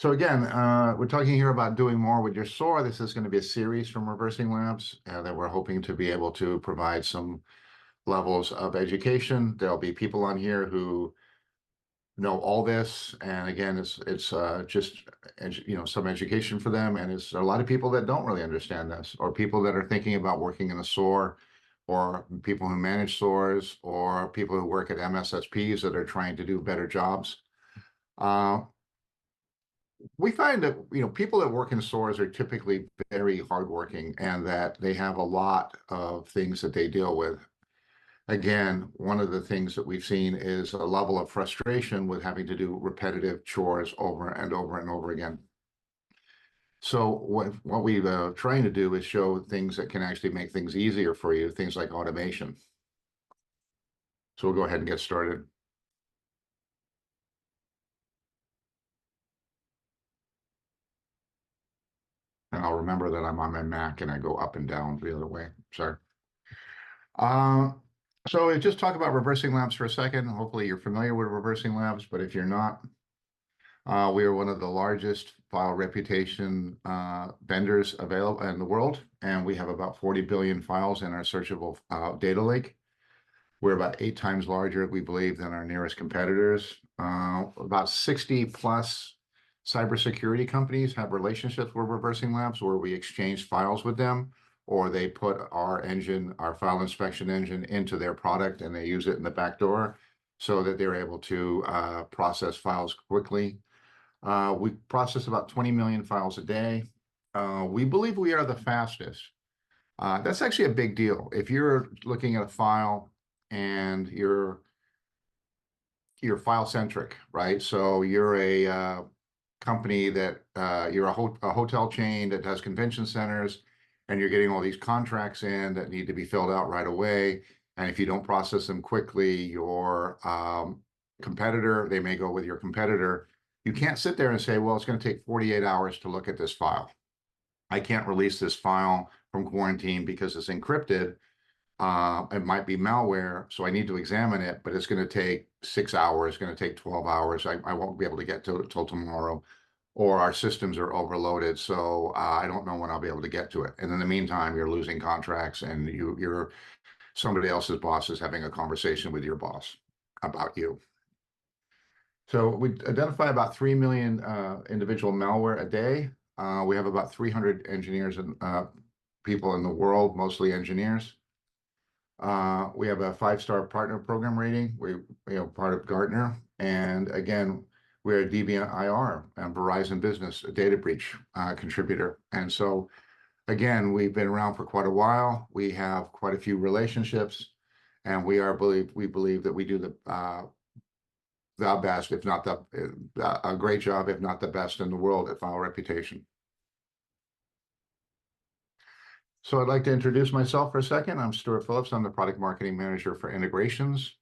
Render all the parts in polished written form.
So again, we're talking here about doing more with your SOAR. This is going to be a series from ReversingLabs that we're hoping to be able to provide some levels of education. There'll be people on here who know all this, and again, it's just some education for them. And it's a lot of people that don't really understand this, or people that are thinking about working in a SOAR, or people who manage SOARs, or people who work at MSSPs that are trying to do better jobs. We find that people that work in SOARs are typically very hardworking, and that they have a lot of things that they deal with. Again, one of the things that we've seen is a level of frustration with having to do repetitive chores over and over and over again. So what we're trying to do is show things that can actually make things easier for you, things like automation. So we'll go ahead and get started. And I'll remember that I'm on my Mac and I go up and down the other way. Sorry. So just talk about ReversingLabs for a second. Hopefully you're familiar with ReversingLabs, but if you're not, we are one of the largest file reputation vendors available in the world, and we have about 40 billion files in our searchable data lake. We're about 8 times larger, we believe, than our nearest competitors. About 60 plus cybersecurity companies have relationships with ReversingLabs where we exchange files with them, or they put our engine, our file inspection engine, into their product and they use it in the back door so that they're able to process files quickly. We process about 20 million files a day. We believe we are the fastest. That's actually a big deal. If you're looking at a file and you're file centric, right? So you're a company that you're a hotel chain that has convention centers, and you're getting all these contracts in that need to be filled out right away. And if you don't process them quickly, your competitor, they may go with your competitor. You can't sit there and say, well, it's going to take 48 hours to look at this file. I can't release this file from quarantine because it's encrypted. It might be malware, so I need to examine it, but it's going to take 6 hours, it's going to take 12 hours. I won't be able to get to it till tomorrow, or our systems are overloaded, so I don't know when I'll be able to get to it. And in the meantime, you're losing contracts, and you're somebody else's boss is having a conversation with your boss about you. So we identify about 3 million individual malware a day. We have about 300 engineers and people in the world, mostly engineers. We have a 5-star partner program rating. We're part of Gartner. And again, we're a Debian IR and Verizon Business, a data breach contributor. And so, again, we've been around for quite a while. We have quite a few relationships, and we believe that we do the best, if not a great job, if not the best in the world at file reputation. So I'd like to introduce myself for a second. I'm Stuart Phillips. I'm the product marketing manager for integrations.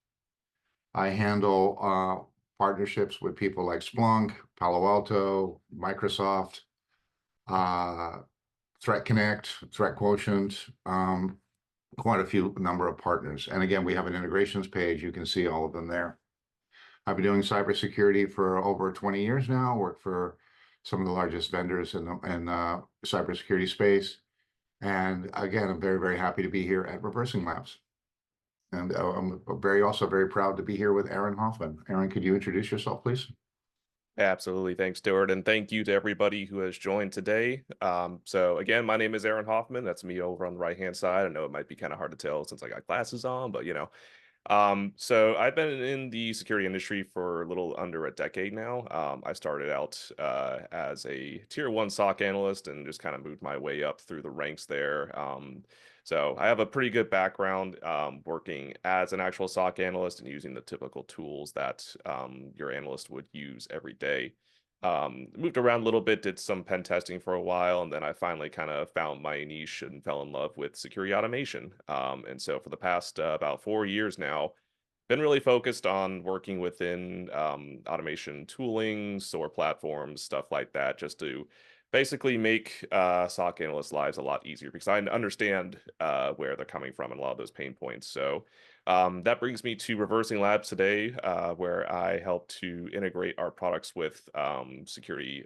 I handle partnerships with people like Splunk, Palo Alto, Microsoft, Threat Connect, Threat Quotient, quite a few number of partners. And again, we have an integrations page. You can see all of them there. I've been doing cybersecurity for over 20 years now, worked for some of the largest vendors in the cybersecurity space. And again, I'm very, very happy to be here at ReversingLabs. And I'm also very proud to be here with Aaron Hoffman. Aaron, could you introduce yourself, please? Absolutely. Thanks, Stuart. And thank you to everybody who has joined today. So again, my name is Aaron Hoffman. That's me over on the right-hand side. I know it might be kind of hard to tell since I got glasses on, but so I've been in the security industry for a little under a decade now. I started out as a tier 1 SOC analyst and just kind of moved my way up through the ranks there. So I have a pretty good background working as an actual SOC analyst and using the typical tools that your analyst would use every day. Moved around a little bit, did some pen testing for a while, and then I finally kind of found my niche and fell in love with security automation. And so for the past about 4 years now, been really focused on working within automation tooling, SOAR platforms, stuff like that, just to basically make SOC analysts' lives a lot easier because I understand where they're coming from and a lot of those pain points. So That brings me to Reversing Labs today, where I help to integrate our products with security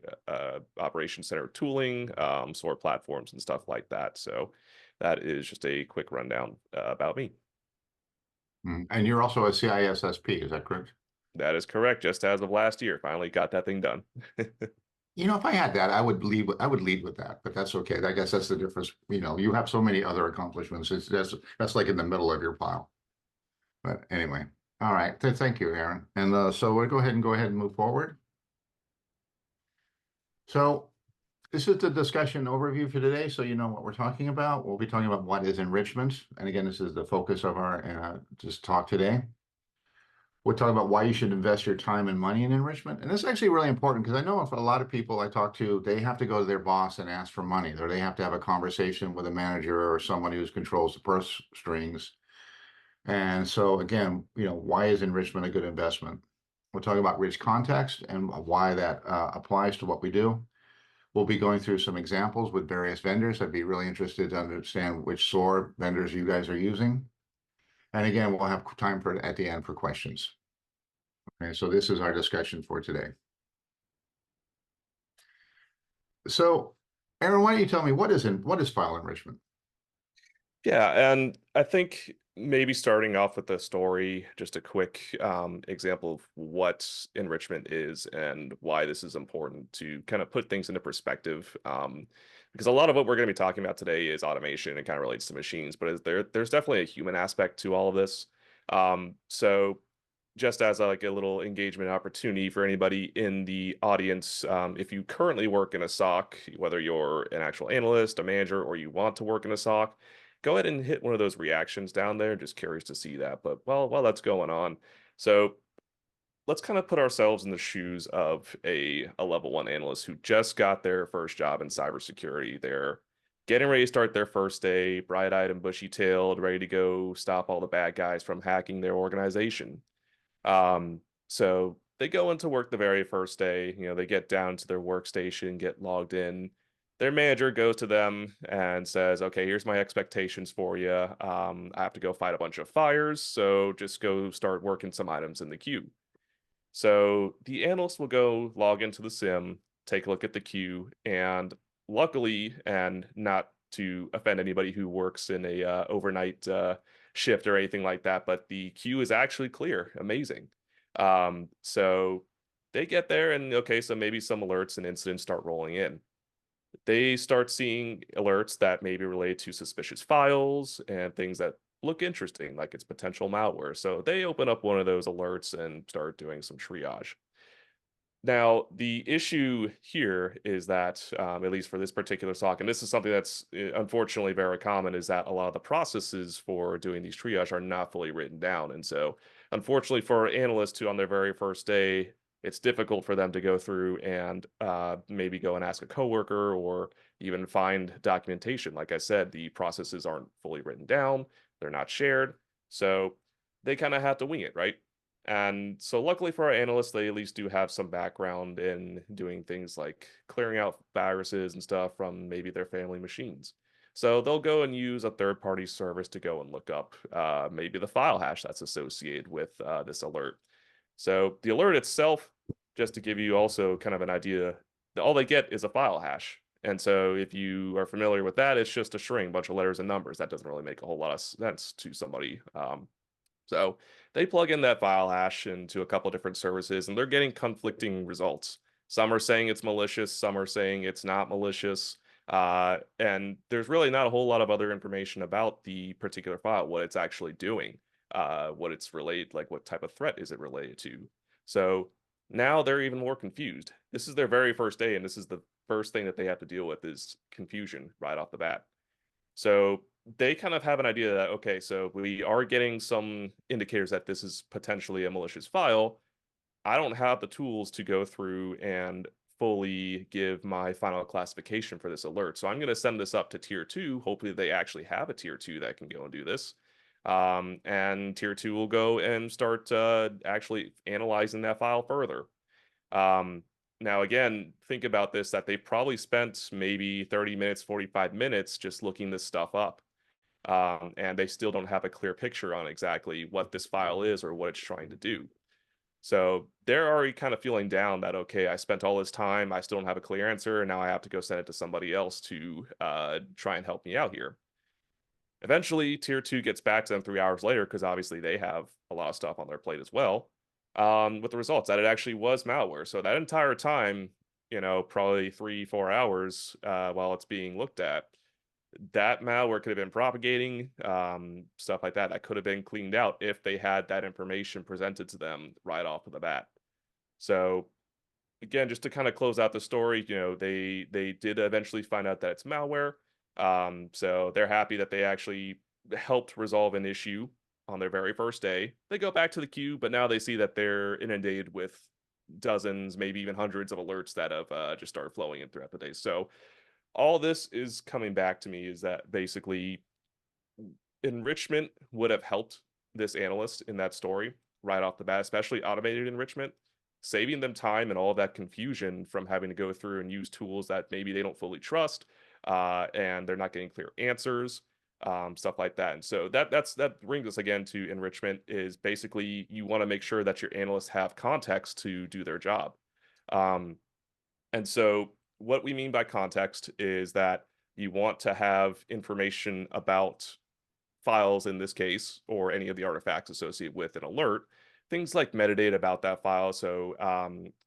operations center tooling, SOAR platforms, and stuff like that. So that is just a quick rundown about me. And you're also a CISSP, is that correct? That is correct. Just as of last year, finally got that thing done. You know, if I had that, I would lead with that, but that's okay. I guess that's the difference. You know, you have so many other accomplishments. That's like in the middle of your pile. But anyway, all right. Thank you, Aaron. And so we'll go ahead and move forward. So this is the discussion overview for today, so you know what we're talking about. We'll be talking about what is enrichment. And again, this is the focus of our just talk today. We'll talk about why you should invest your time and money in enrichment. And this is actually really important because I know if a lot of people I talk to, they have to go to their boss and ask for money, or they have to have a conversation with a manager or someone who controls the purse strings. And so again, you know, why is enrichment a good investment? We'll talk about rich context and why that applies to what we do. We'll be going through some examples with various vendors. I'd be really interested to understand which SOAR vendors you guys are using. And again, we'll have time for at the end for questions. Okay, so this is our discussion for today. So, Aaron, why don't you tell me what is file enrichment? Yeah, and I think maybe starting off with the story, just a quick example of what enrichment is and why this is important to kind of put things into perspective. Because a lot of what we're going to be talking about today is automation and kind of relates to machines, but there's definitely a human aspect to all of this. So just as like a little engagement opportunity for anybody in the audience, if you currently work in a SOC, whether you're an actual analyst, a manager, or you want to work in a SOC, go ahead and hit one of those reactions down there. Just curious to see that. But while that's going on, so let's kind of put ourselves in the shoes of a level one analyst who just got their first job in cybersecurity. They're getting ready to start their first day, bright-eyed and bushy-tailed, ready to go stop all the bad guys from hacking their organization. So they go into work the very first day, they get down to their workstation, get logged in. Their manager goes to them and says, okay, here's my expectations for you. I have to go fight a bunch of fires, so just go start working some items in the queue. So the analyst will go log into the sim, take a look at the queue, and luckily, and not to offend anybody who works in a overnight shift or anything like that, but the queue is actually clear. Amazing. So they get there, and okay, so maybe some alerts and incidents start rolling in. They start seeing alerts that may be related to suspicious files and things that look interesting, like it's potential malware. So they open up one of those alerts and start doing some triage. Now, the issue here is that, at least for this particular SOC, and this is something that's unfortunately very common, is that a lot of the processes for doing these triage are not fully written down. And so, unfortunately, for analysts who on their very first day, it's difficult for them to go through and maybe go and ask a coworker or even find documentation. Like I said, the processes aren't fully written down, they're not shared. So they kind of have to wing it, right? And so luckily for our analysts, they at least do have some background in doing things like clearing out viruses and stuff from maybe their family machines. So they'll go and use a third-party service to go and look up maybe the file hash that's associated with this alert. So the alert itself, just to give you also kind of an idea, all they get is a file hash. And so if you are familiar with that, it's just a string, bunch of letters and numbers. That doesn't really make a whole lot of sense to somebody. So they plug in that file hash into a couple different services and they're getting conflicting results. Some are saying it's malicious, some are saying it's not malicious. And there's really not a whole lot of other information about the particular file, what it's actually doing, what it's related, like what type of threat is it related to. So now they're even more confused. This is their very first day, and this is the first thing that they have to deal with is confusion right off the bat. So they kind of have an idea that, okay, so we are getting some indicators that this is potentially a malicious file. I don't have the tools to go through and fully give my final classification for this alert. So I'm going to send this up to tier two. Hopefully they actually have a tier two that can go and do this. And tier two will go and start actually analyzing that file further. Now, again, think about this, that they probably spent maybe 30 minutes, 45 minutes just looking this stuff up. and they still don't have a clear picture on exactly what this file is or what it's trying to do. So they're already kind of feeling down that, okay, I spent all this time, I still don't have a clear answer, and now I have to go send it to somebody else to try and help me out here. Eventually, tier two gets back to them 3 hours later because obviously they have a lot of stuff on their plate as well. With the results that it actually was malware. So that entire time, probably 3, 4 hours while it's being looked at, that malware could have been propagating, stuff like that. That could have been cleaned out if they had that information presented to them right off of the bat. So again, just to kind of close out the story, they did eventually find out that it's malware. So they're happy that they actually helped resolve an issue on their very first day. They go back to the queue, but now they see that they're inundated with dozens, maybe even hundreds of alerts that have just started flowing in throughout the day. So all this is coming back to me is that basically enrichment would have helped this analyst in that story right off the bat, especially automated enrichment, saving them time and all that confusion from having to go through and use tools that maybe they don't fully trust, and they're not getting clear answers, stuff like that. And so that brings us again to enrichment is basically you want to make sure that your analysts have context to do their job. Um, and so what we mean by context is that you want to have information about files in this case, or any of the artifacts associated with an alert, things like metadata about that file. So,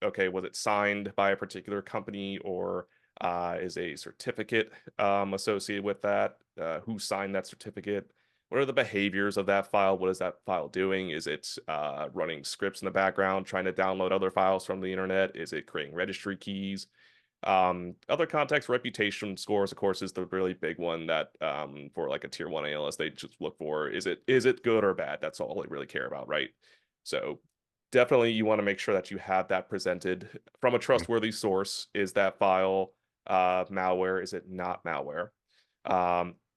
okay, was it signed by a particular company, or is a certificate associated with that? Who signed that certificate? What are the behaviors of that file? What is that file doing? Is it running scripts in the background, trying to download other files from the internet? Is it creating registry keys? Other context, reputation scores, of course, is the really big one that for like a tier one analyst, they just look for is it good or bad? That's all they really care about, right? So definitely you want to make sure that you have that presented from a trustworthy source. Is that file malware? Is it not malware?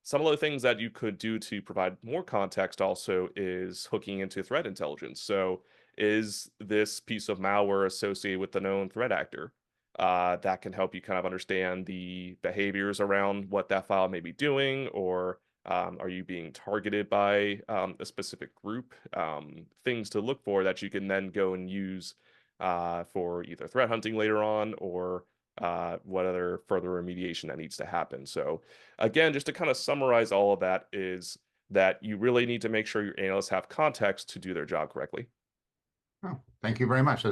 Some of the things that you could do to provide more context also is hooking into threat intelligence. So is this piece of malware associated with the known threat actor? That can help you kind of understand the behaviors around what that file may be doing, or are you being targeted by a specific group? Things to look for that you can then go and use for either threat hunting later on, or what other further remediation that needs to happen. So again, just to kind of summarize all of that is that you really need to make sure your analysts have context to do their job correctly. Oh, thank you very much.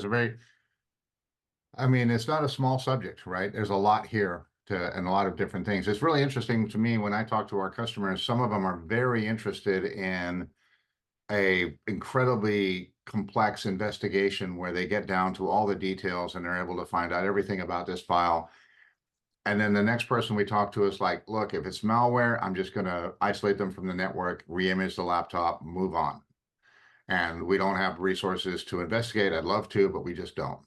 I mean, it's not a small subject, right? There's a lot here and a lot of different things. It's really interesting to me when I talk to our customers, some of them are very interested in a incredibly complex investigation where they get down to all the details and they're able to find out everything about this file. And then the next person we talk to is like, look, if it's malware, I'm just going to isolate them from the network, re-image the laptop, move on. And we don't have resources to investigate. I'd love to, but we just don't.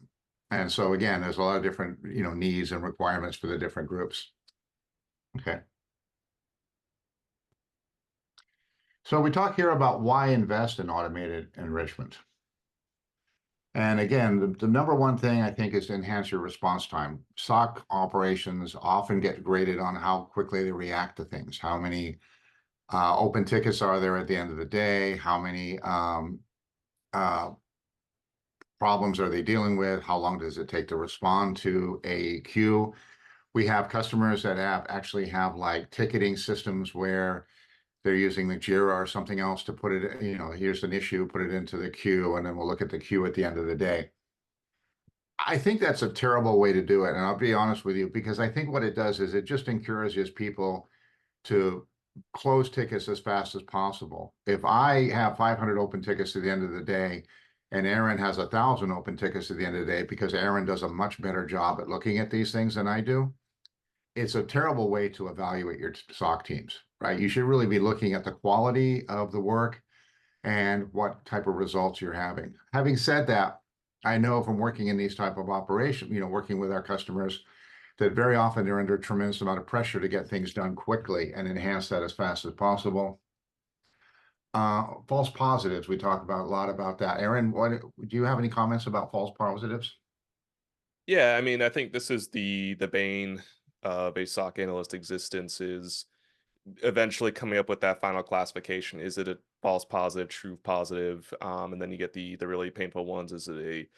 And so again, there's a lot of different, needs and requirements for the different groups. Okay. So we talk here about why invest in automated enrichment. And again, the number one thing I think is to enhance your response time. SOC operations often get graded on how quickly they react to things. How many open tickets are there at the end of the day? How many problems are they dealing with? How long does it take to respond to a queue? We have customers that actually have like ticketing systems where they're using the Jira or something else to put it, here's an issue, put it into the queue, and then we'll look at the queue at the end of the day. I think that's a terrible way to do it. And I'll be honest with you, because I think what it does is it just encourages people to close tickets as fast as possible. If I have 500 open tickets at the end of the day, and Aaron has 1,000 open tickets at the end of the day, because Aaron does a much better job at looking at these things than I do, it's a terrible way to evaluate your SOC teams, right? You should really be looking at the quality of the work and what type of results you're having. Having said that, I know from working in these type of operations, working with our customers, that very often they're under a tremendous amount of pressure to get things done quickly and enhance that as fast as possible. False positives, we talk about a lot about that. Aaron, do you have any comments about false positives? Yeah, I mean, I think this is the bane of a SOC analyst existence is eventually coming up with that final classification. Is it a false positive, true positive? And then you get the really painful ones. Is it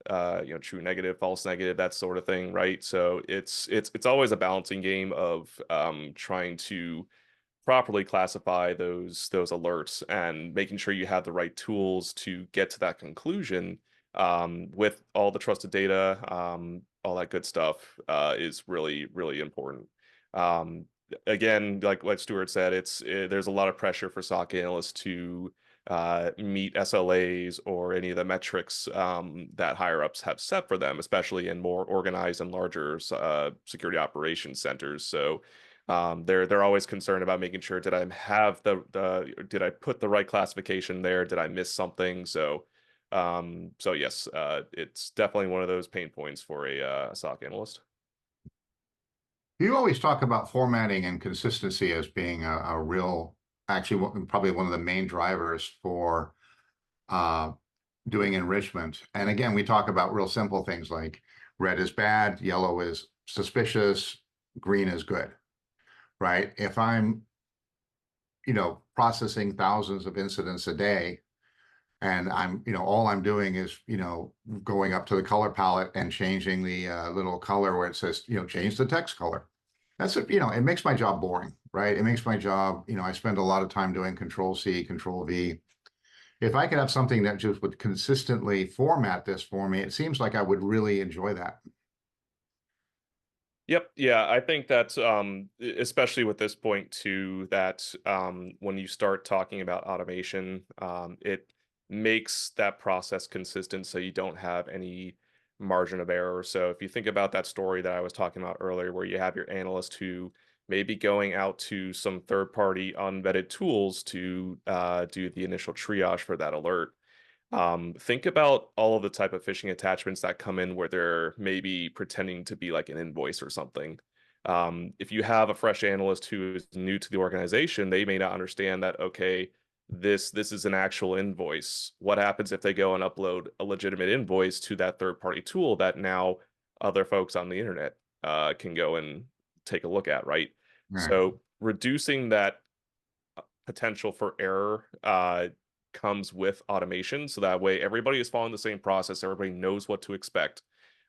a true negative, false negative, that sort of thing, right? So it's always a balancing game of trying to properly classify those alerts and making sure you have the right tools to get to that conclusion with all the trusted data, all that good stuff is really, really important. Um, Again, like Stuart said, there's a lot of pressure for SOC analysts to meet SLAs or any of the metrics that higher ups have set for them, especially in more organized and larger security operations centers. So they're always concerned about making sure, did I have did I put the right classification there? Did I miss something? So yes, it's definitely one of those pain points for a SOC analyst. You always talk about formatting and consistency as being a real, actually, probably one of the main drivers for uh, doing enrichment. And again, we talk about real simple things like red is bad, yellow is suspicious, green is good, right? If I'm, processing thousands of incidents a day, and all I'm doing is, going up to the color palette and changing the little color where it says, change the text color. It makes my job boring, right? It makes my job, I spend a lot of time doing Control C, Control V. If I could have something that just would consistently format this for me, it seems like I would really enjoy that. Yep. Yeah, I think that especially with this point too, that when you start talking about automation, it makes that process consistent so you don't have any margin of error. So if you think about that story that I was talking about earlier, where you have your analyst who may be going out to some third-party unvetted tools to do the initial triage for that alert. Think about all of the type of phishing attachments that come in where they're maybe pretending to be like an invoice or something. If you have a fresh analyst who is new to the organization, they may not understand that, okay, this is an actual invoice. What happens if they go and upload a legitimate invoice to that third-party tool that now other folks on the internet can go and take a look at, right? Right. So reducing that potential for error comes with automation. So that way everybody is following the same process, everybody knows what to expect.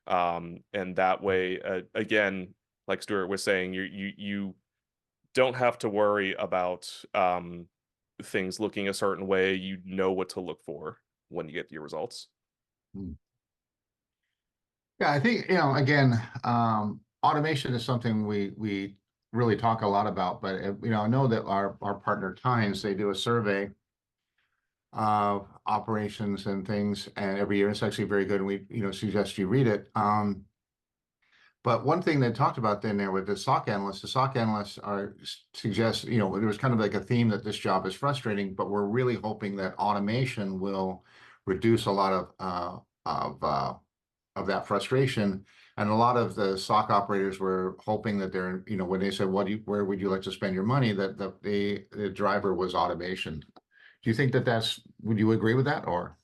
And that way, again, like Stuart was saying, you don't have to worry about things looking a certain way. You know what to look for when you get your results. Hmm. Yeah, I think, again, automation is something we really talk a lot about, but I know that our partner Tynes, they do a survey of operations and things, and every year it's actually very good, and we, suggest you read it. But one thing they talked about then there with the SOC analysts suggest, there was kind of like a theme that this job is frustrating, but we're really hoping that automation will reduce a lot of that frustration. And a lot of the SOC operators were hoping that when they said, where would you like to spend your money, that the driver was automation. Do you think would you agree with that, or?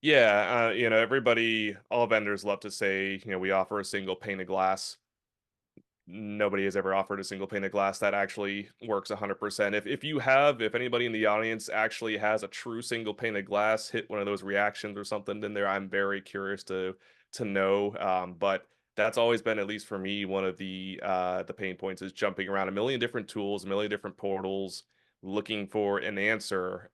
Yeah, everybody, all vendors love to say, we offer a single pane of glass. Nobody has ever offered a single pane of glass that actually works 100%. If anybody in the audience actually has a true single pane of glass, hit one of those reactions or something in there, I'm very curious to know. But that's always been, at least for me, one of the pain points is jumping around a million different tools, a million different portals, looking for an answer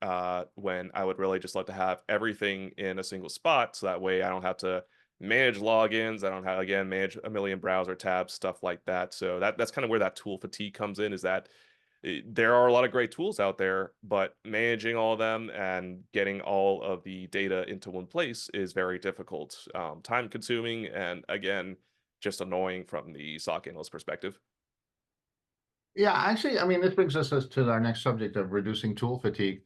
when I would really just like to have everything in a single spot, so that way I don't have to manage logins. I don't have, again, manage a million browser tabs, stuff like that. So that's kind of where that tool fatigue comes in, is that there are a lot of great tools out there, but managing all of them and getting all of the data into one place is very difficult, time consuming, and again, just annoying from the SOC analyst perspective. Yeah, actually, I mean, this brings us to our next subject of reducing tool fatigue.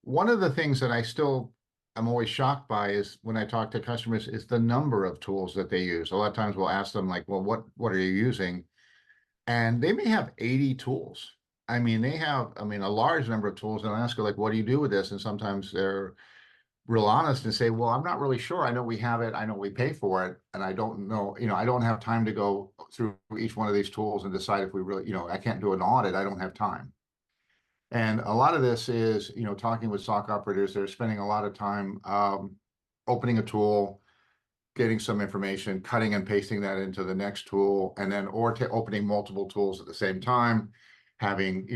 One of the things that I still am always shocked by is when I talk to customers is the number of tools that they use. A lot of times we'll ask them like, well, what are you using? And they may have 80 tools. I mean, a large number of tools, and I ask her like, what do you do with this? And sometimes they're real honest and say, well, I'm not really sure. I know we have it. I know we pay for it. And I don't know, I don't have time to go through each one of these tools and decide if we really, I can't do an audit. I don't have time. And a lot of this is, talking with SOC operators, they're spending a lot of time opening a tool, getting some information, cutting and pasting that into the next tool, and then opening multiple tools at the same time, having,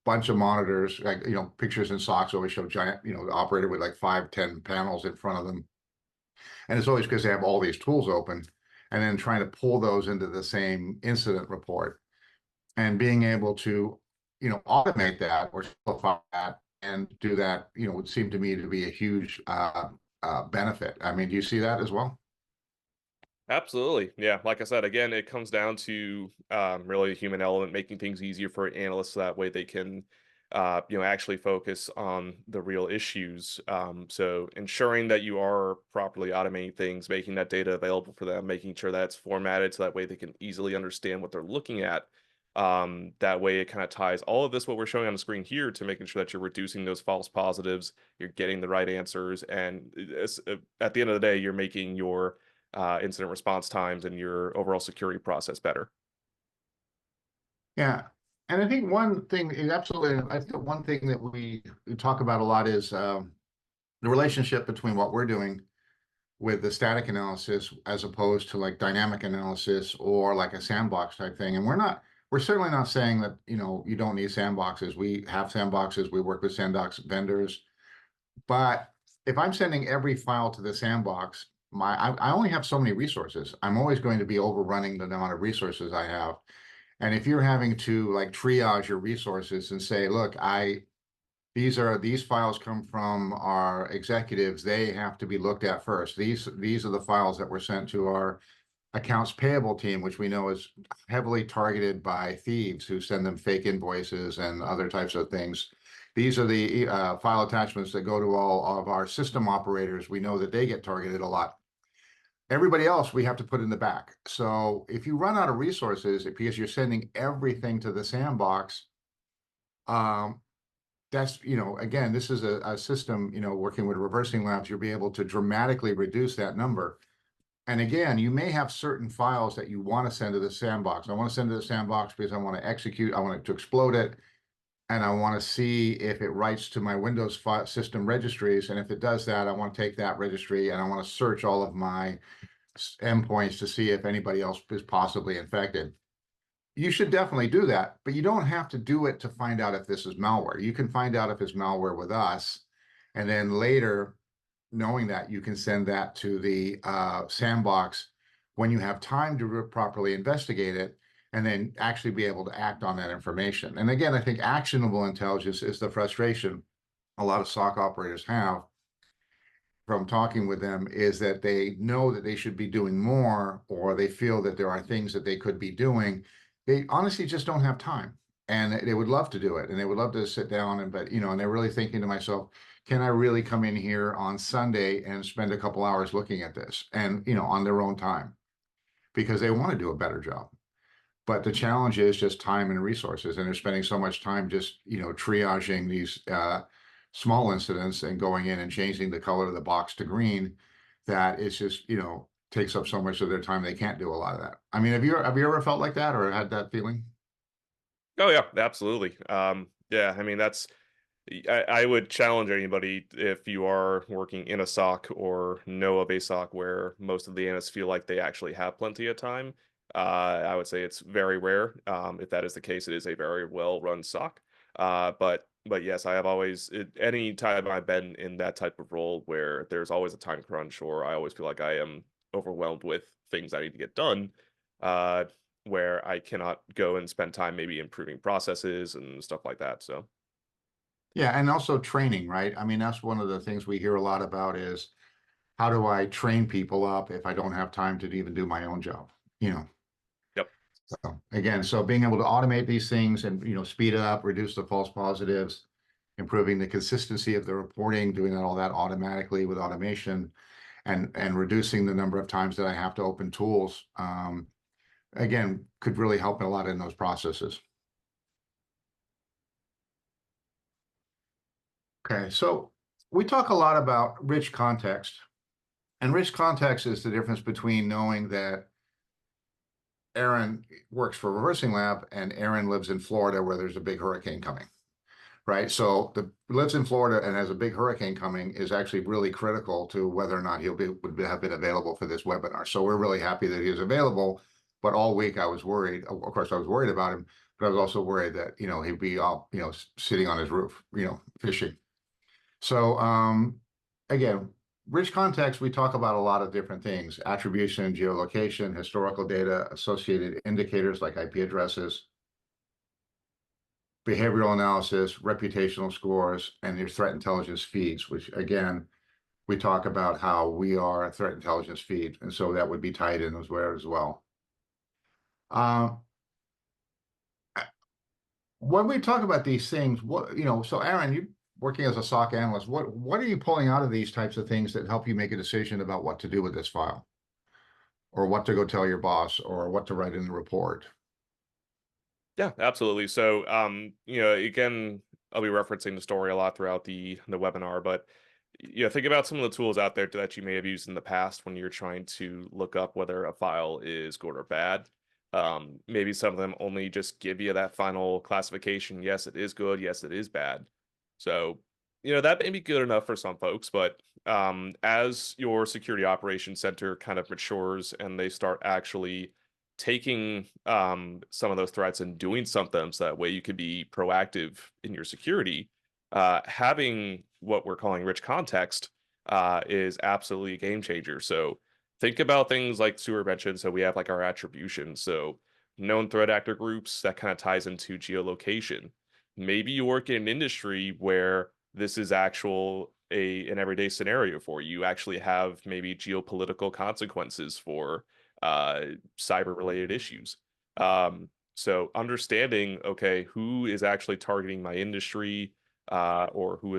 bunch of monitors, like, pictures in SOCs always show giant, the operator with like 5, 10 panels in front of them. And it's always because they have all these tools open, and then trying to pull those into the same incident report, and being able to, automate that or simplify that and do that, would seem to me to be a huge benefit. I mean, do you see that as well? Absolutely. Yeah. Like I said, again, it comes down to really a human element, making things easier for analysts. So that way they can, actually focus on the real issues. So ensuring that you are properly automating things, making that data available for them, making sure that it's formatted so that way they can easily understand what they're looking at. That way it kind of ties all of this, what we're showing on the screen here, to making sure that you're reducing those false positives, you're getting the right answers. And at the end of the day, you're making your incident response times and your overall security process better. Yeah. And I think one thing is absolutely, I think one thing that we talk about a lot is the relationship between what we're doing with the static analysis as opposed to like dynamic analysis or like a sandbox type thing. And we're certainly not saying that, you don't need sandboxes. We have sandboxes. We work with sandbox vendors. But if I'm sending every file to the sandbox, I only have so many resources. I'm always going to be overrunning the amount of resources I have. And if you're having to like triage your resources and say, look, these files come from our executives, they have to be looked at first. These are the files that were sent to our accounts payable team, which we know is heavily targeted by thieves who send them fake invoices and other types of things. These are the file attachments that go to all of our system operators. We know that they get targeted a lot. Everybody else we have to put in the back. So if you run out of resources because you're sending everything to the sandbox, that's, again, this is a system, working with ReversingLabs, you'll be able to dramatically reduce that number. And again, you may have certain files that you want to send to the sandbox. I want to send to the sandbox because I want to execute, I want it to explode it, and I want to see if it writes to my Windows system registries. And if it does that, I want to take that registry and I want to search all of my endpoints to see if anybody else is possibly infected. You should definitely do that, but you don't have to do it to find out if this is malware. You can find out if it's malware with us, and then later, knowing that, you can send that to the sandbox when you have time to properly investigate it, and then actually be able to act on that information. And again, I think actionable intelligence is the frustration a lot of SOC operators have from talking with them, is that they know that they should be doing more, or they feel that there are things that they could be doing. They honestly just don't have time, and they would love to do it, and they would love to sit down and they're really thinking to myself, can I really come in here on Sunday and spend a couple hours looking at this, and on their own time, because they want to do a better job. But the challenge is just time and resources, and they're spending so much time just triaging these small incidents and going in and changing the color of the box to green, that it's just takes up so much of their time they can't do a lot of that. I mean, have you ever felt like that or had that feeling? Oh yeah, absolutely. Yeah, I mean I would challenge anybody, if you are working in a SOC or know of a SOC where most of the analysts feel like they actually have plenty of time. I would say it's very rare. If that is the case, it is a very well run SOC. But yes, I have any time I've been in that type of role where there's always a time crunch, or I always feel like I am overwhelmed with things I need to get done. Uh, where I cannot go and spend time maybe improving processes and stuff like that. So. Yeah, and also training, right? I mean, that's one of the things we hear a lot about is, how do I train people up if I don't have time to even do my own job? You know, Yep. so again, so being able to automate these things and speed it up, reduce the false positives, improving the consistency of the reporting, doing all that automatically with automation, and reducing the number of times that I have to open tools, again, could really help a lot in those processes. Okay, so we talk a lot about rich context, and rich context is the difference between knowing that Aaron works for Reversing Lab, and Aaron lives in Florida where there's a big hurricane coming, right? So the lives in Florida and has a big hurricane coming is actually really critical to whether or not would have been available for this webinar. So we're really happy that he is available. But all week I was worried. Of course, I was worried about him, but I was also worried that he'd be all sitting on his roof, fishing. So again, rich context, we talk about a lot of different things: attribution, geolocation, historical data, associated indicators like IP addresses, behavioral analysis, reputational scores, and your threat intelligence feeds, which again, we talk about how we are a threat intelligence feed. And so that would be tied in as well. Uh, when we talk about these things, so Aaron, you working as a SOC analyst, what are you pulling out of these types of things that help you make a decision about what to do with this file, or what to go tell your boss, or what to write in the report? Yeah, absolutely. So, again, I'll be referencing the story a lot throughout the webinar, but think about some of the tools out there that you may have used in the past when you're trying to look up whether a file is good or bad. Maybe some of them only just give you that final classification. Yes, it is good. Yes, it is bad. So, that may be good enough for some folks, but as your security operations center kind of matures and they start actually taking some of those threats and doing something so that way you can be proactive in your security, having what we're calling rich context is absolutely a game changer. So think about things like Stuart mentioned. So we have like our attribution. So known threat actor groups, that kind of ties into geolocation. Maybe you work in an industry where this is an everyday scenario for you. You actually have maybe geopolitical consequences for cyber related issues. So understanding, okay, who is actually targeting my industry, or who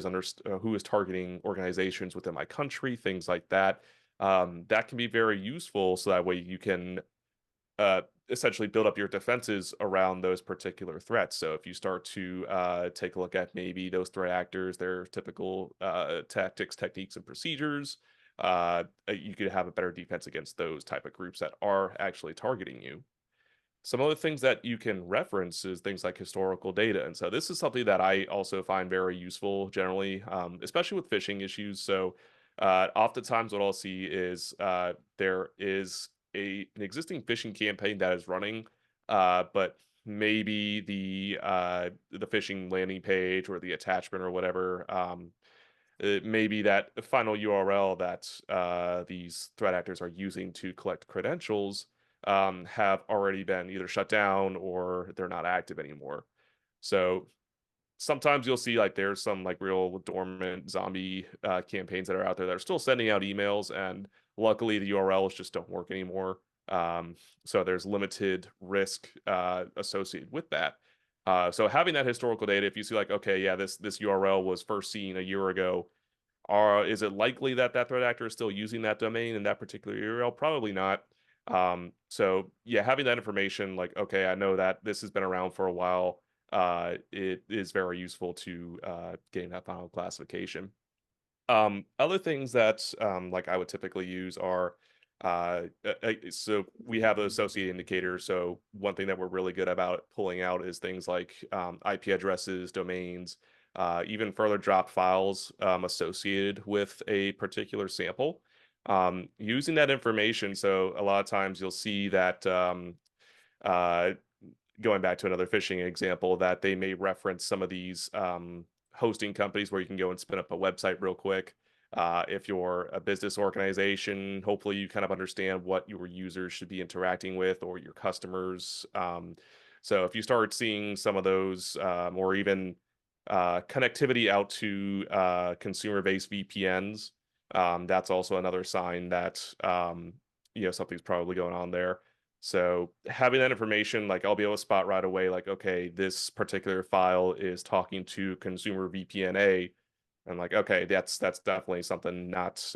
is targeting organizations within my country, things like that. That can be very useful. So that way you can essentially build up your defenses around those particular threats. So if you start to take a look at maybe those threat actors, their typical tactics, techniques, and procedures, you could have a better defense against those type of groups that are actually targeting you. Some other things that you can reference is things like historical data. And so this is something that I also find very useful generally, especially with phishing issues. So oftentimes what I'll see is there is an existing phishing campaign that is running, but maybe the phishing landing page or the attachment or whatever, it may be that final URL that these threat actors are using to collect credentials have already been either shut down or they're not active anymore. So sometimes you'll see like there's some like real dormant zombie campaigns that are out there that are still sending out emails, and luckily the URLs just don't work anymore. So there's limited risk associated with that. So having that historical data, if you see like, okay, yeah, this URL was first seen a year ago, is it likely that that threat actor is still using that domain in that particular URL? Probably not. So yeah, having that information, like, okay, I know that this has been around for a while. It is very useful to getting that final classification. Other things that like I would typically use are so we have the associated indicators. So one thing that we're really good about pulling out is things like IP addresses, domains, even further drop files associated with a particular sample. Using that information, so a lot of times you'll see that uh, going back to another phishing example, that they may reference some of these hosting companies where you can go and spin up a website real quick. If you're a business organization, hopefully you kind of understand what your users should be interacting with or your customers. So if you start seeing some of those, or even connectivity out to consumer-based VPNs, that's also another sign that something's probably going on there. So having that information, like I'll be able to spot right away, like, okay, this particular file is talking to consumer VPN A. And like, okay, that's definitely something not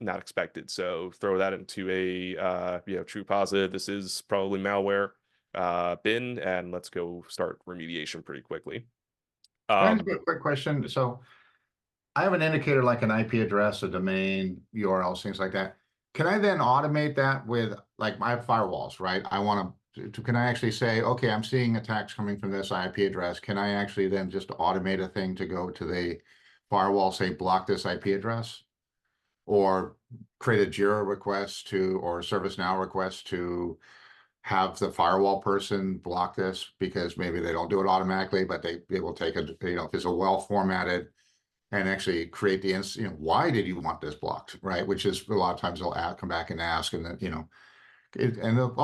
expected. So throw that into a true positive. This is probably malware bin, and let's go start remediation pretty quickly. Can I ask you a quick question? So I have an indicator like an IP address, a domain, URLs, things like that. Can I then automate that with, like, my firewalls, right? I want to can I actually say, okay, I'm seeing attacks coming from this IP address. Can I actually then just automate a thing to go to the firewall, say block this IP address, or create a Jira request to, or a ServiceNow request to have the firewall person block this because maybe they don't do it automatically, but they will take a, if it's a well formatted and actually create the, why did you want this blocked, right? Which is a lot of times they'll come back and ask, and then, and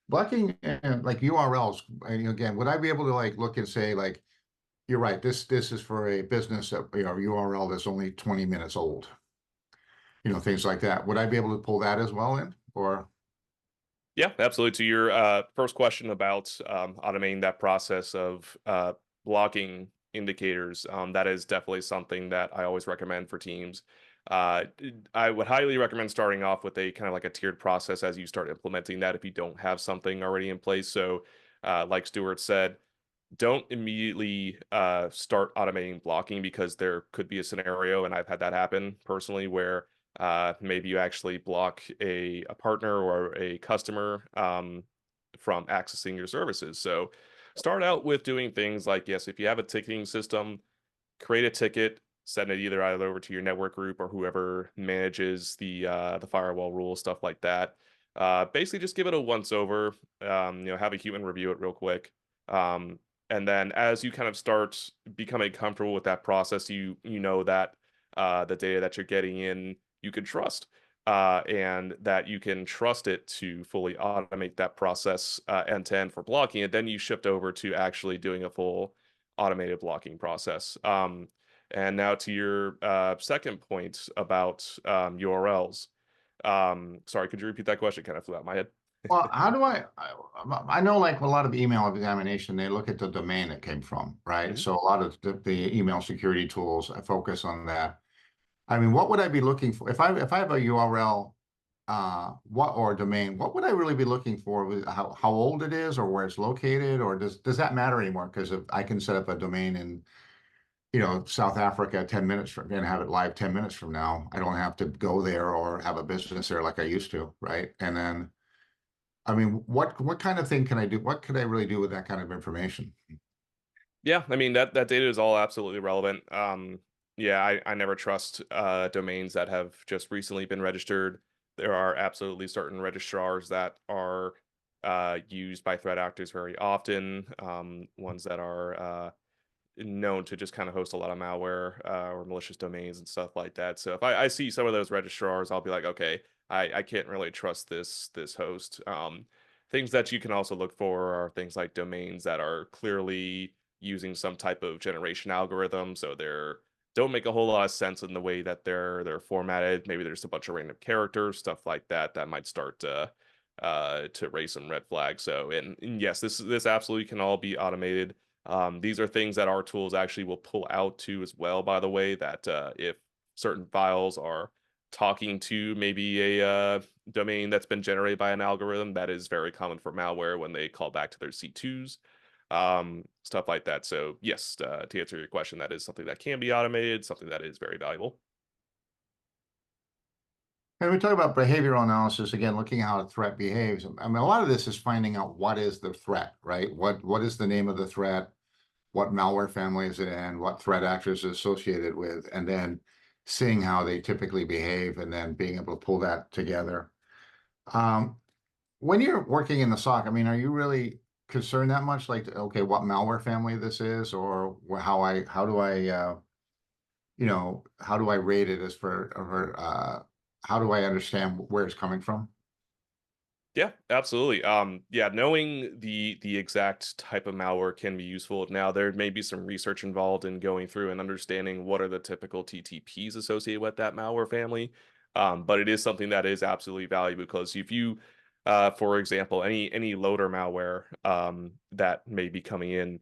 blocking like URLs. And again, would I be able to like look and say like, you're right, this is for a business that, URL that's only 20 minutes old, things like that. Would I be able to pull that as well in, or? Yeah, absolutely. To your first question about automating that process of blocking indicators, that is definitely something that I always recommend for teams. I would highly recommend starting off with a kind of like a tiered process as you start implementing that if you don't have something already in place. So, like Stuart said, don't immediately start automating blocking because there could be a scenario, and I've had that happen personally, where maybe you actually block a partner or a customer from accessing your services. So start out with doing things like, yes, if you have a ticketing system, create a ticket, send it either over to your network group or whoever manages the firewall rules, stuff like that. Basically, just give it a once over. Have a human review it real quick. Um, and then as you kind of start becoming comfortable with that process, you know that the data that you're getting in you can trust, and that you can trust it to fully automate that process end to end for blocking it. Then you shift over to actually doing a full automated blocking process. And now to your second point about URLs. Sorry, could you repeat that question? Kind of flew out my head. Well, how do I know like a lot of email examination, they look at the domain it came from, right? Mhm. So a lot of the email security tools focus on that. I mean, what would I be looking for if I have a URL, what or domain? What would I really be looking for? How old it is, or where it's located, or does that matter anymore? Because if I can set up a domain in South Africa 10 minutes from and have it live 10 minutes from now, I don't have to go there or have a business there like I used to, right? And then, I mean, what kind of thing can I do? What could I really do with that kind of information? Yeah, I mean that data is all absolutely relevant. Yeah, I never trust domains that have just recently been registered. There are absolutely certain registrars that are used by threat actors very often. Ones that are known to just kind of host a lot of malware or malicious domains and stuff like that. So if I see some of those registrars, I'll be like, okay, I can't really trust this host. Things that you can also look for are things like domains that are clearly using some type of generation algorithm. So they're don't make a whole lot of sense in the way that they're formatted. Maybe there's a bunch of random characters, stuff like that, that might start to raise some red flags. So and yes, this absolutely can all be automated. These are things that our tools actually will pull out to as well, by the way, that if certain files are talking to maybe a domain that's been generated by an algorithm, that is very common for malware when they call back to their C2s, stuff like that. So yes, to answer your question, that is something that can be automated, something that is very valuable. And we talk about behavioral analysis again, looking at how a threat behaves. I mean, a lot of this is finding out what is the threat, right? What is the name of the threat? What malware family is it in? What threat actors is associated with? And then seeing how they typically behave, and then being able to pull that together. Um, when you're working in the SOC, I mean, are you really concerned that much? Like, okay, what malware family this is, or how do I rate it as how do I understand where it's coming from? Yeah, absolutely. Yeah, knowing the exact type of malware can be useful. Now, there may be some research involved in going through and understanding what are the typical TTPs associated with that malware family. But it is something that is absolutely valuable because if you, for example, any loader malware that may be coming in,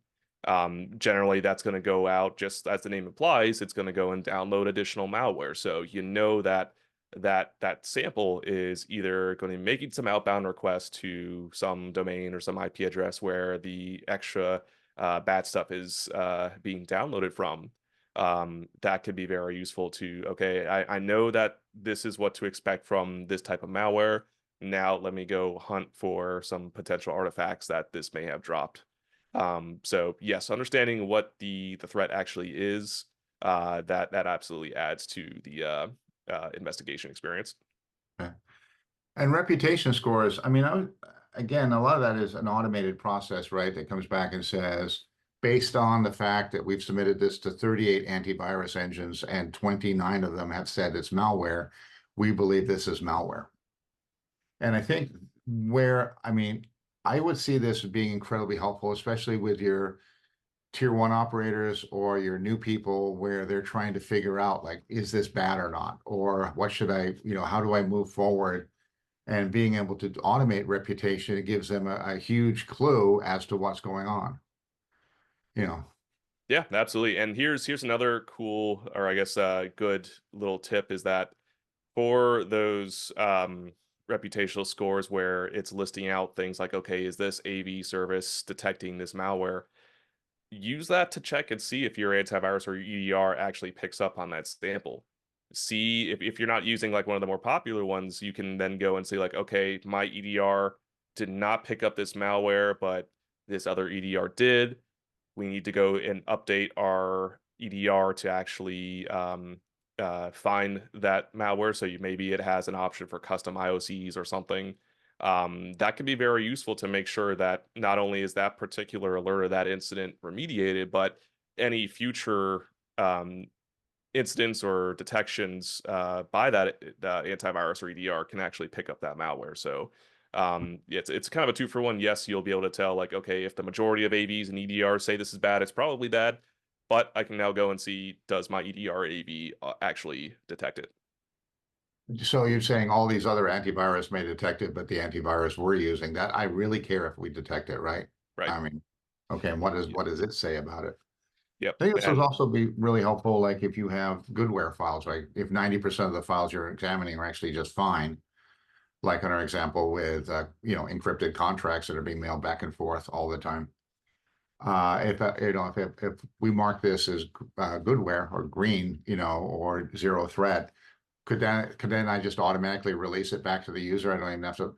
generally that's going to go out just as the name implies. It's going to go and download additional malware. So you know that sample is either going to be making some outbound requests to some domain or some IP address where the extra bad stuff is being downloaded from. That could be very useful to, okay, I know that this is what to expect from this type of malware. Now let me go hunt for some potential artifacts that this may have dropped. So yes, understanding what the threat actually is, that absolutely adds to the investigation experience. Okay. And reputation scores, I mean, again, a lot of that is an automated process, right? That comes back and says, based on the fact that we've submitted this to 38 antivirus engines and 29 of them have said it's malware, we believe this is malware. And I think I mean, I would see this as being incredibly helpful, especially with your tier one operators or your new people where they're trying to figure out, like, is this bad or not? Or what should how do I move forward? And being able to automate reputation, it gives them a huge clue as to what's going on, you know. Yeah, absolutely. And here's another cool, or I guess good little tip is that for those reputational scores where it's listing out things like, okay, is this AV service detecting this malware? Use that to check and see if your antivirus or your EDR actually picks up on that sample. See if you're not using like one of the more popular ones, you can then go and say like, okay, my EDR did not pick up this malware, but this other EDR did. We need to go and update our EDR to actually find that malware. So maybe it has an option for custom IOCs or something. That can be very useful to make sure that not only is that particular alert or that incident remediated, but any future incidents or detections by that antivirus or EDR can actually pick up that malware. So it's kind of a two for one. Yes, you'll be able to tell like, okay, if the majority of AVs and EDRs say this is bad, it's probably bad. But I can now go and see, does my EDR AV actually detect it? So you're saying all these other antivirus may detect it, but the antivirus we're using, that I really care if we detect it, right? Right. I mean, okay, and what does it say about it? Yep. I think this would And also be really helpful, like if you have goodware files, right? If 90% of the files you're examining are actually just fine, like in our example with encrypted contracts that are being mailed back and forth all the time. If we mark this as goodware or green, or zero threat, could then I just automatically release it back to the user? I don't even have to,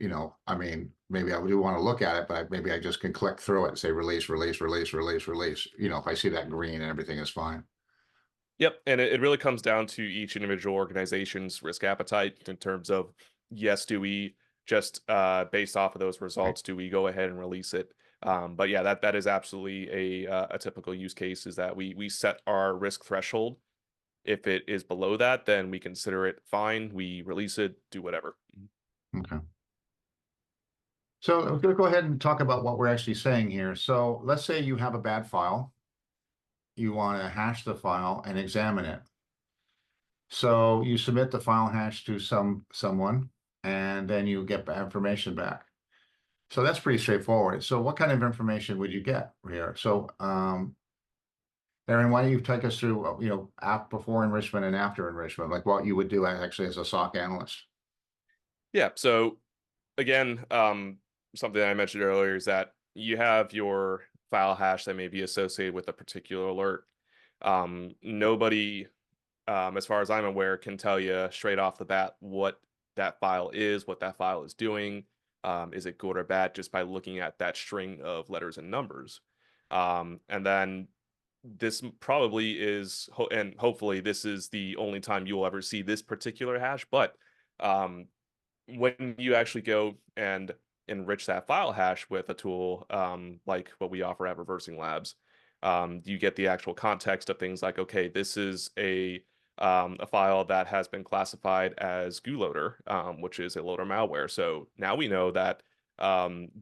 I mean, maybe I do want to look at it, but maybe I just can click through it and say release, release, release, release, release. If I see that green and everything is fine. yep. And it really comes down to each individual organization's risk appetite in terms of, yes, do we just based off of those Right. results, do we go ahead and release it? But yeah, that is absolutely a typical use case is that we set our risk threshold. If it is below that, then we consider it fine. We release it, do whatever. Okay. So I'm going to go ahead and talk about what we're actually saying here. So let's say you have a bad file. You want to hash the file and examine it. So you submit the file hash to someone, and then you get information back. So that's pretty straightforward. So what kind of information would you get here? So, Aaron, why don't you take us through, before enrichment and after enrichment, like what you would do actually as a SOC analyst? Yeah. So again, something I mentioned earlier is that you have your file hash that may be associated with a particular alert. Nobody, as far as I'm aware, can tell you straight off the bat what that file is, what that file is doing. Is it good or bad just by looking at that string of letters and numbers? And then this probably is, and hopefully this is the only time you will ever see this particular hash, but um, when you actually go and enrich that file hash with a tool like what we offer at ReversingLabs, you get the actual context of things like, okay, this is a file that has been classified as GULoader, which is a loader malware. So now we know that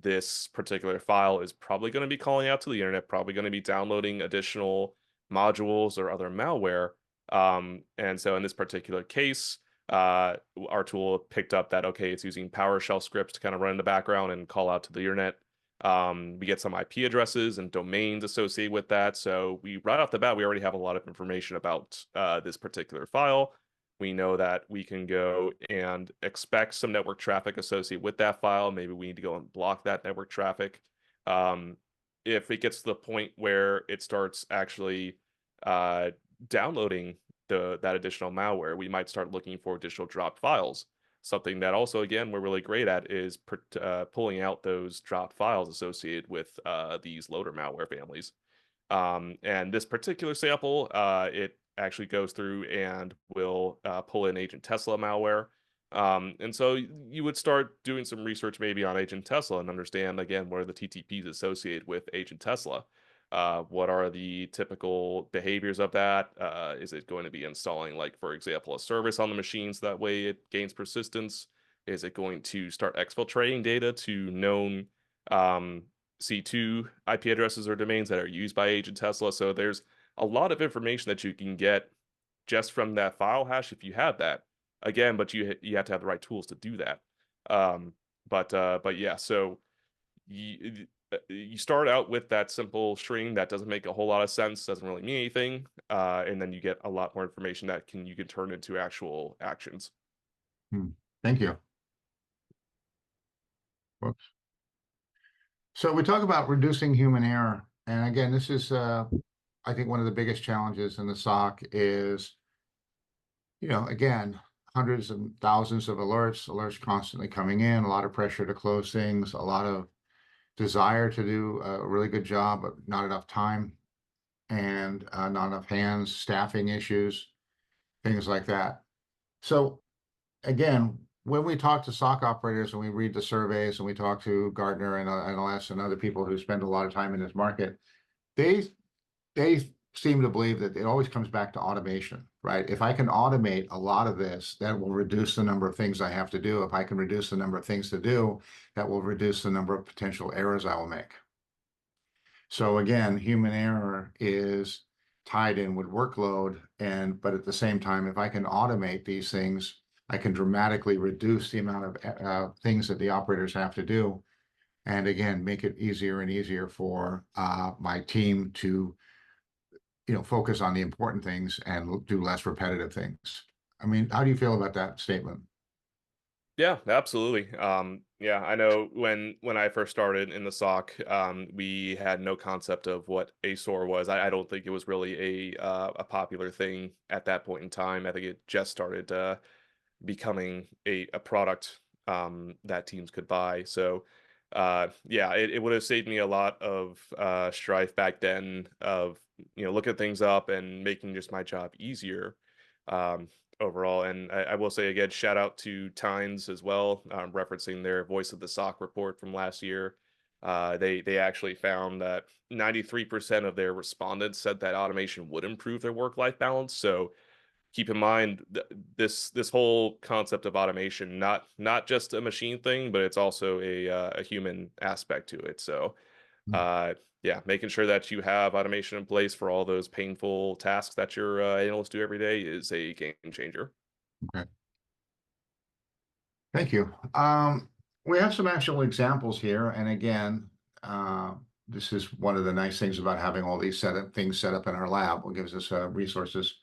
this particular file is probably going to be calling out to the internet, probably going to be downloading additional modules or other malware. And so in this particular case, our tool picked up that, okay, it's using PowerShell scripts to kind of run in the background and call out to the internet. We get some IP addresses and domains associated with that. So right off the bat, we already have a lot of information about this particular file. We know that we can go and expect some network traffic associated with that file. Maybe we need to go and block that network traffic. Um, if it gets to the point where it starts actually downloading that additional malware, we might start looking for additional dropped files. something that also, again, we're really great at is pulling out those dropped files associated with these loader malware families. And this particular sample, it actually goes through and will pull in Agent Tesla malware. And so you would start doing some research maybe on Agent Tesla and understand again what are the TTPs associated with Agent Tesla. What are the typical behaviors of that? Is it going to be installing, like, for example, a service on the machines that way it gains persistence? Is it going to start exfiltrating data to known um, C2 IP addresses or domains that are used by Agent Tesla? So there's a lot of information that you can get just from that file hash if you have that. Again, but you have to have the right tools to do that. Um, but yeah, so you start out with that simple string that doesn't make a whole lot of sense, doesn't really mean anything, and then you get a lot more information that you can turn into actual actions. Hmm. Thank you. Whoops. So we talk about reducing human error. And again, this is, I think, one of the biggest challenges in the SOC is, again, hundreds and thousands of alerts constantly coming in, a lot of pressure to close things, a lot of desire to do a really good job, but not enough time and not enough hands, staffing issues, things like that. So again, when we talk to SOC operators and we read the surveys and we talk to Gartner and NLS and other people who spend a lot of time in this market, they they seem to believe that it always comes back to automation, right? If I can automate a lot of this, that will reduce the number of things I have to do. If I can reduce the number of things to do, that will reduce the number of potential errors I will make. So again, human error is tied in with workload, but at the same time, if I can automate these things, I can dramatically reduce the amount of things that the operators have to do, and again, make it easier and easier for my team to focus on the important things and do less repetitive things. I mean, how do you feel about that statement? Yeah, absolutely. Yeah, I know when I first started in the SOC, we had no concept of what a SOAR was. I don't think it was really a popular thing at that point in time. I think it just started becoming a product that teams could buy. So yeah, it would have saved me a lot of strife back then of looking things up and making just my job easier um, overall. And I will say again, shout out to Tynes as well, referencing their Voice of the SOC report from last year. They actually found that 93% of their respondents said that automation would improve their work-life balance. So keep in mind this whole concept of automation, not just a machine thing, but it's also a human aspect to it. So Hmm. uh, yeah, making sure that you have automation in place for all those painful tasks that your analysts do every day is a game changer. Okay, thank you. We have some actual examples here, and again, uh, this is one of the nice things about having all these things set up in our lab. It gives us resources.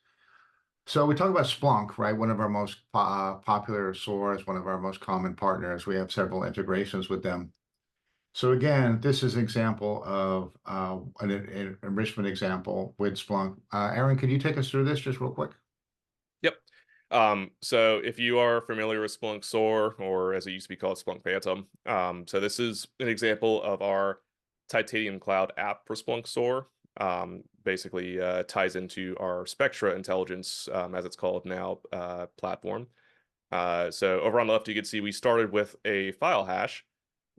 So we talk about Splunk, right? One of our most popular SOARs, one of our most common partners. We have several integrations with them. So again, this is an example of an enrichment example with Splunk. Aaron, could you take us through this just real quick? Yep. So if you are familiar with Splunk SOAR, or as it used to be called, Splunk Phantom, so this is an example of our Titanium Cloud app for Splunk SOAR. Basically ties into our Spectra Intelligence, as it's called now, platform. So over on the left, you can see we started with a file hash.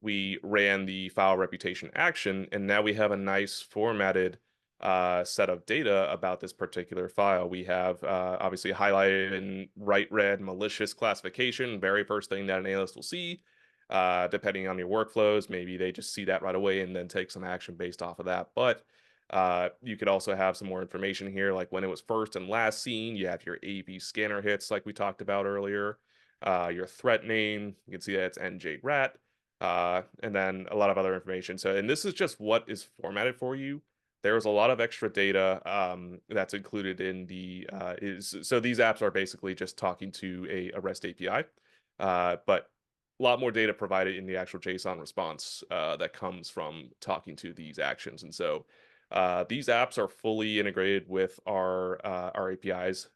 We ran the file reputation action, and now we have a nice formatted set of data about this particular file. We have obviously highlighted in bright red malicious classification, very first thing that an analyst will see. Depending on your workflows, maybe they just see that right away and then take some action based off of that. But you could also have some more information here, like when it was first and last seen. You have your A/B scanner hits, like we talked about earlier. Your threat name, you can see that it's NJ-RAT, and then a lot of other information. So, and this is just what is formatted for you. There's a lot of extra data that's included in the so these apps are basically just talking to a REST API, but a lot more data provided in the actual JSON response that comes from talking to these actions. And so these apps are fully integrated with our APIs,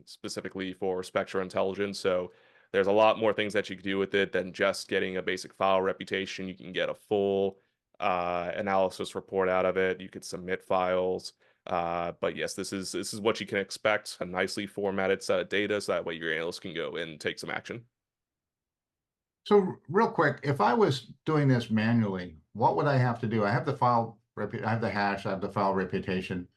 specifically for Spectra Intelligence. So There's a lot more things that you can do with it than just getting a basic file reputation. You can get a full analysis report out of it. You could submit files. But yes, this is what you can expect, a nicely formatted set of data, so that way your analyst can go and take some action. So real quick, if I was doing this manually, what would I have to do? I have the I have the hash, I have the file reputation.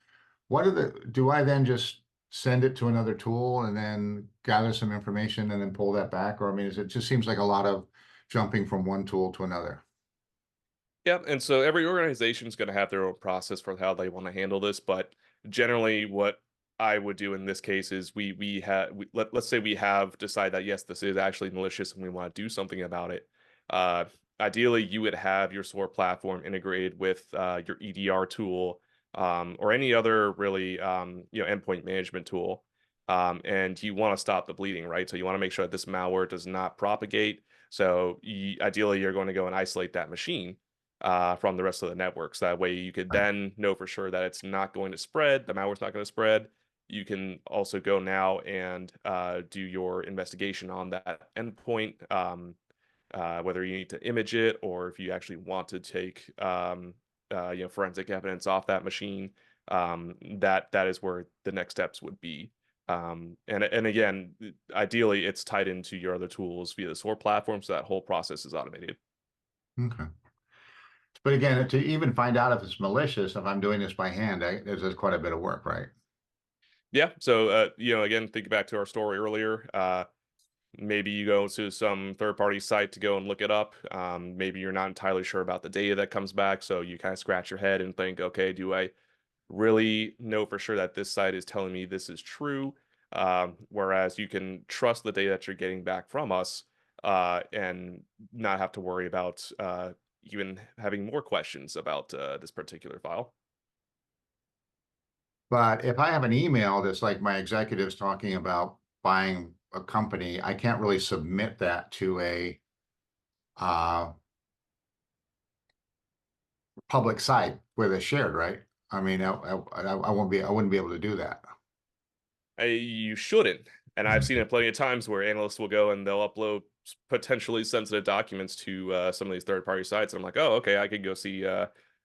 Do I then just send it to another tool and then gather some information and then pull that back? Or I mean, it just seems like a lot of jumping from one tool to another. Yeah, and so every organization is going to have their own process for how they want to handle this, but generally, what I would do in this case is let's say we have decided that yes, this is actually malicious and we want to do something about it. Uh, Ideally, you would have your SOAR platform integrated with your EDR tool or any other really endpoint management tool, and you want to stop the bleeding, right? So you want to make sure that this malware does not propagate. So ideally, you're going to go and isolate that machine from the rest of the networks. That way you could Right. then know for sure that it's not going to spread, the malware's not going to spread. You can also go now and do your investigation on that endpoint, whether you need to image it or if you actually want to take forensic evidence off that machine. That is where the next steps would be. And again, ideally, it's tied into your other tools via the SOAR platform, so that whole process is automated. Okay. But again, to even find out if it's malicious, if I'm doing this by hand, there's quite a bit of work, right? Yeah. So, again, think back to our story earlier. Maybe you go to some third-party site to go and look it up. Maybe you're not entirely sure about the data that comes back, so you kind of scratch your head and think, okay, do I really know for sure that this site is telling me this is true? Whereas you can trust the data that you're getting back from us and not have to worry about even having more questions about this particular file. But if I have an email that's like my executives talking about buying a company, I can't really submit that to a uh, public site where they're shared, right? I mean, I wouldn't be able to do that. You shouldn't. And I've seen it plenty of times where analysts will go and they'll upload potentially sensitive documents to some of these third-party sites. And I'm like, oh, okay, I could go see.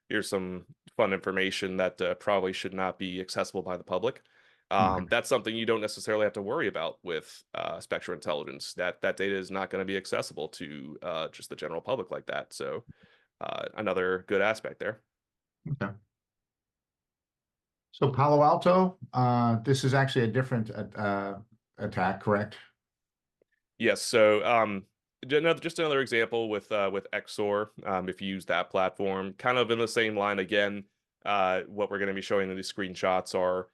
Here's some fun information that probably should not be accessible by the public. Okay. That's something you don't necessarily have to worry about with Spectre Intelligence. That data is not going to be accessible to just the general public like that. So another good aspect there. Okay. So Palo Alto, this is actually a different attack, correct? Yes. So, just another example with XOR. If you use that platform, kind of in the same line again, what we're going to be showing in these screenshots are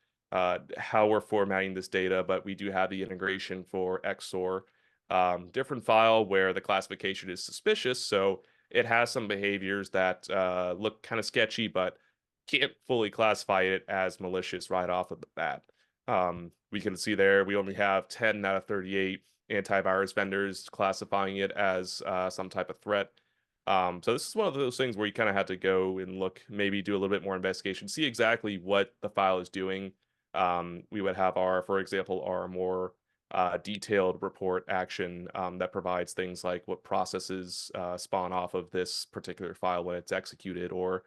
how we're formatting this data, but we do have the integration for XOR, different file where the classification is suspicious. So it has some behaviors that look kind of sketchy, but can't fully classify it as malicious right off of the bat. We can see there we only have 10 out of 38 antivirus vendors classifying it as some type of threat. So this is one of those things where you kind of had to go and look, maybe do a little bit more investigation, see exactly what the file is doing. We would have for example, our more detailed report action that provides things like what processes spawn off of this particular file when it's executed, or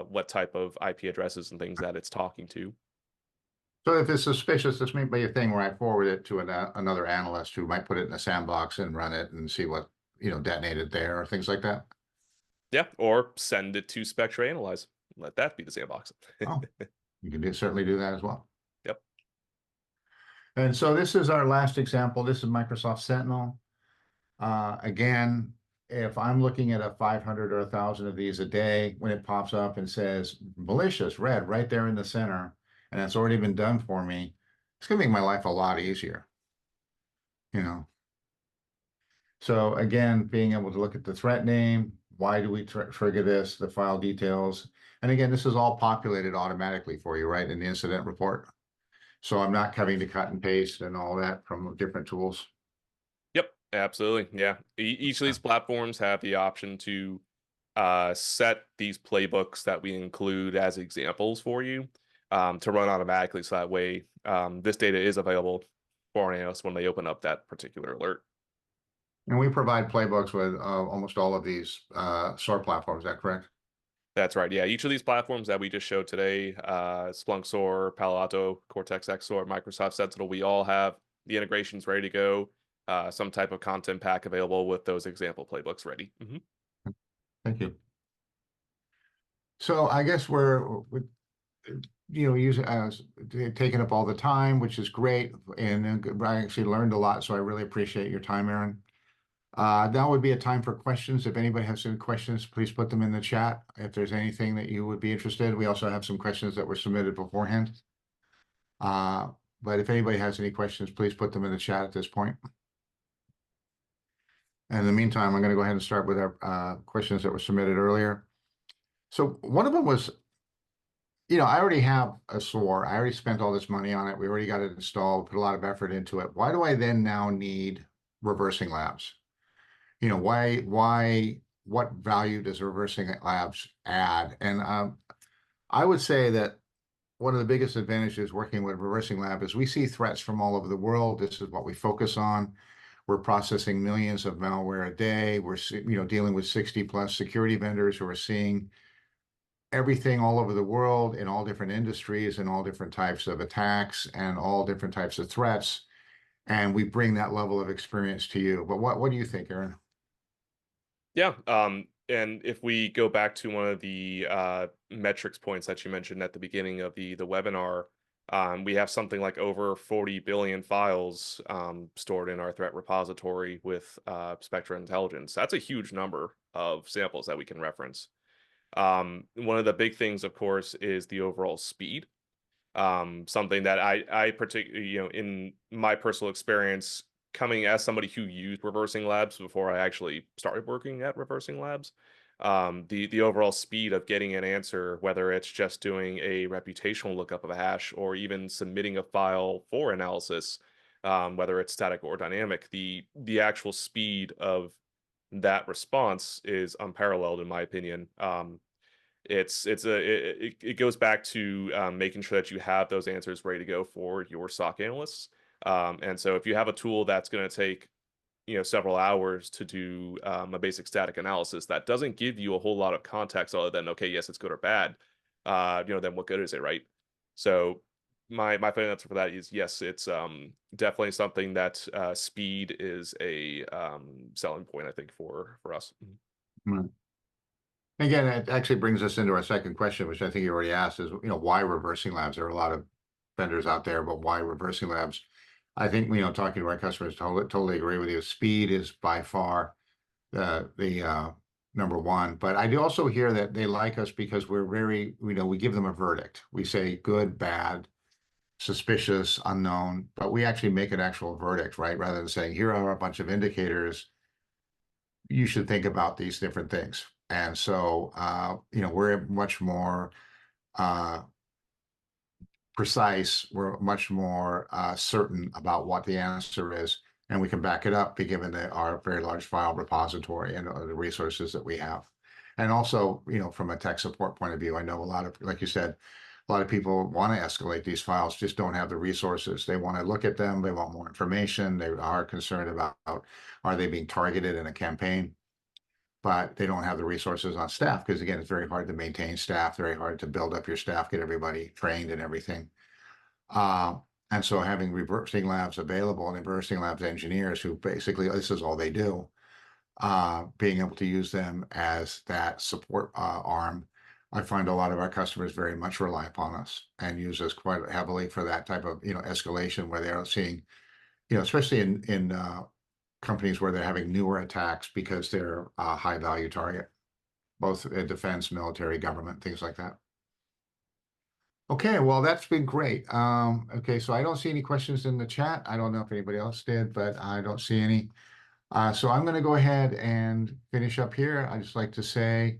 what type of IP addresses and things that it's talking to. So if it's suspicious, this may be a thing where I forward it to another analyst who might put it in a sandbox and run it and see what, detonated there or things like that. Yeah, or send it to Spectre Analyze. Let that be the sandbox. Oh, you can certainly do that as well. Yep. And so this is our last example. This is Microsoft Sentinel. Again, if I'm looking at a 500 or 1,000 of these a day, when it pops up and says malicious red right there in the center, and it's already been done for me, it's going to make my life a lot easier, you know. So again, being able to look at the threat name, why do we trigger this, the file details, and again, this is all populated automatically for you, right, in the incident report. So I'm not having to cut and paste and all that from different tools. Yep, absolutely. Yeah. Each of these platforms have the option to set these playbooks that we include as examples for you to run automatically. So that way, this data is available for an analyst when they open up that particular alert. And we provide playbooks with almost all of these SOAR platforms. Is that correct? That's right. Yeah, each of these platforms that we just showed today, Splunk SOAR, Palo Alto, Cortex XSOAR, Microsoft Sentinel, we all have the integrations ready to go, some type of content pack available with those example playbooks ready. Thank you. So I guess we're using taking up all the time, which is great, and I actually learned a lot. So I really appreciate your time, Aaron. Now would be a time for questions. If anybody has any questions, please put them in the chat. If there's anything that you would be interested, we also have some questions that were submitted beforehand. Uh, but if anybody has any questions, please put them in the chat at this point. And in the meantime, I'm going to go ahead and start with our questions that were submitted earlier. So one of them was, I already have a SOAR. I already spent all this money on it. We already got it installed, put a lot of effort into it. Why do I then now need ReversingLabs? What value does ReversingLabs add? And I would say that one of the biggest advantages working with ReversingLab is we see threats from all over the world. This is what we focus on. We're processing millions of malware a day. We're dealing with 60 plus security vendors who are seeing everything all over the world in all different industries and all different types of attacks and all different types of threats. And we bring that level of experience to you. But what do you think, Aaron? Yeah. And if we go back to one of the metrics points that you mentioned at the beginning of the webinar, we have something like over 40 billion files stored in our threat repository with Spectra Intelligence. That's a huge number of samples that we can reference. One of the big things, of course, is the overall speed. Something that I particularly, in my personal experience, coming as somebody who used ReversingLabs before I actually started working at ReversingLabs, the overall speed of getting an answer, whether it's just doing a reputational lookup of a hash or even submitting a file for analysis, whether it's static or dynamic, the actual speed of that response is unparalleled in my opinion. It goes back to making sure that you have those answers ready to go for your SOC analysts. And so if you have a tool that's going to take several hours to do a basic static analysis that doesn't give you a whole lot of context other than okay, yes, it's good or bad, then what good is it, right? So my final answer for that is yes, it's definitely something that speed is a selling point, I think, for us. Hmm. Again, it actually brings us into our second question, which I think you already asked, is why ReversingLabs? There are a lot of vendors out there, but why ReversingLabs? I think talking to our customers, totally agree with you. Speed is by far the number one. But I do also hear that they like us because we're very, we give them a verdict. We say good, bad, suspicious, unknown, but we actually make an actual verdict, right? Rather than saying, here are a bunch of indicators, you should think about these different things. And so, we're much more precise. We're much more certain about what the answer is, and we can back it up given our very large file repository and the resources that we have. And also, from a tech support point of view, I know a lot of, like you said, a lot of people want to escalate these files, just don't have the resources. They want to look at them. They want more information. They are concerned about, are they being targeted in a campaign? But they don't have the resources on staff because, again, it's very hard to maintain staff, very hard to build up your staff, get everybody trained and everything. And so having ReversingLabs available and ReversingLabs engineers who basically, this is all they do, being able to use them as that support arm, I find a lot of our customers very much rely upon us and use us quite heavily for that type of, escalation where they're seeing, especially in companies where they're having newer attacks because they're a high value target, both in defense, military, government, things like that. Okay, well, that's been great. Okay, so I don't see any questions in the chat. I don't know if anybody else did, but I don't see any. So I'm going to go ahead and finish up here. I just like to say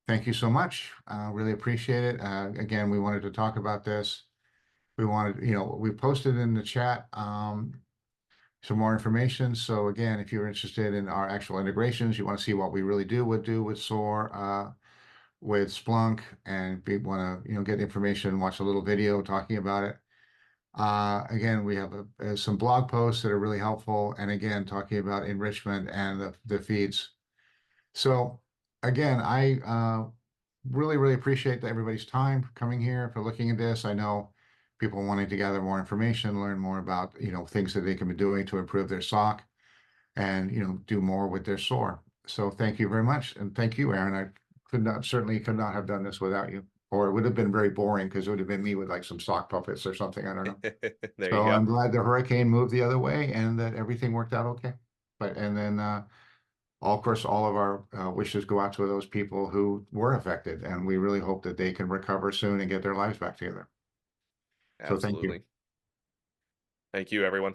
thank you so much. Really appreciate it. Again, we wanted to talk about this. We wanted, we posted in the chat some more information. So again, if you're interested in our actual integrations, you want to see what we really do with SOAR, with Splunk, and want to get information, watch a little video talking about it. Again, we have some blog posts that are really helpful, and again, talking about enrichment and the feeds. So again, I really appreciate everybody's time for coming here, for looking at this. I know people wanting to gather more information, learn more about, things that they can be doing to improve their SOC and, do more with their SOAR. So thank you very much. And thank you, Aaron. I certainly could not have done this without you, or it would have been very boring because it would have been me with like some sock puppets or something. I don't know. There you So go. I'm glad the hurricane moved the other way and that everything worked out okay. And then, of course, all of our wishes go out to those people who were affected, and we really hope that they can recover soon and get their lives back together. So thank you. Absolutely. Thank you, everyone.